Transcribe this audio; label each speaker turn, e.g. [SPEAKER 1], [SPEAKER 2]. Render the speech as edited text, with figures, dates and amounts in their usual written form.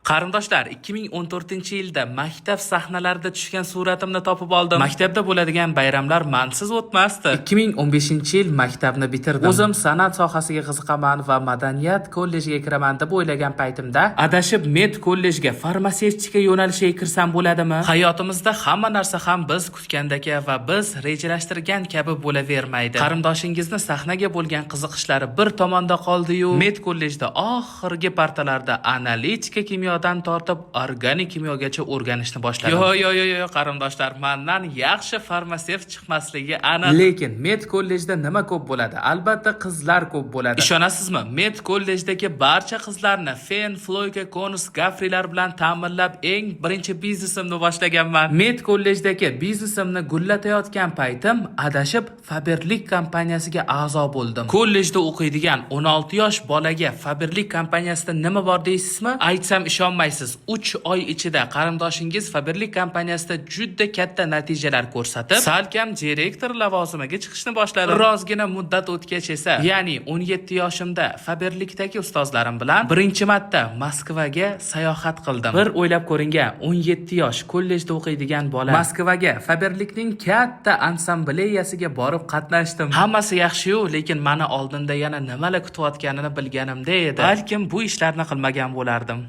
[SPEAKER 1] Qarindoshlar, 2014-yilda maktab sahnalarida tushgan suratimni topib oldim. Maktabda bo'ladigan bayramlar mansiz o'tmasdi. 2015-yil maktabni bitirdim. O'zim san'at sohasiga qiziqaman va madaniyat kollejiga kiraman deb o'ylagan paytimda adashib med kollejga farmatsevtika yo'nalishiga kirsam bo'ladimi? Hayotimizda hamma narsa ham biz kutgandek va biz rejalashtirgan kabi bo'lavermaydi. Qarindoshingizni sahnaga bo'lgan qiziqishlari bir tomonda qoldi-yu, med kollejda oxirgi partalarda analitika kimyodan tortib organik kimyogacha o'rganishni boshladim. Yo, qarindoshlar, mendan yaxshi farmatsevt chiqmasligi aniq. Lekin med kollejda nima ko'p bo'ladi? Albatta, qizlar ko'p bo'ladi. Ishonasizmi? Med kollejdagi barcha qizlarni fen, floyka, konus, gafrilar bilan ta'minlab eng birinchi biznesimni boshlaganman. Med kollejdagi biznesimni gullatayotgan paytim adashib Faberlik kompaniyasiga a'zo bo'ldim. Kollejda o'qiydigan 16 yosh bolaga Faberlik kompaniyasida nima bor deysizmi? Aytsam ishonmaysiz. 3 oy ichida qarindoshingiz Faberlik kompaniyasida juda katta natijalar ko'rsatib, salkam direktor lavozimiga chiqishni boshladi. Birozgina muddat o'tgach esa, ya'ni 17 yoshimda Faberlikdagi ustozlarim bilan birinchi marta Moskvaga sayohat qildim. Bir o'ylab ko'ring-a, 17 yosh kollejda o'qiydigan bola Moskvaga Faberlikning katta ansambleyasiga borib qatnashdim. Hammasi yaxshi-yu, lekin meni oldinda yana nimalar kutayotganini bilganimda edi. Balkim bu ishlarni qilmagan bo'lardim.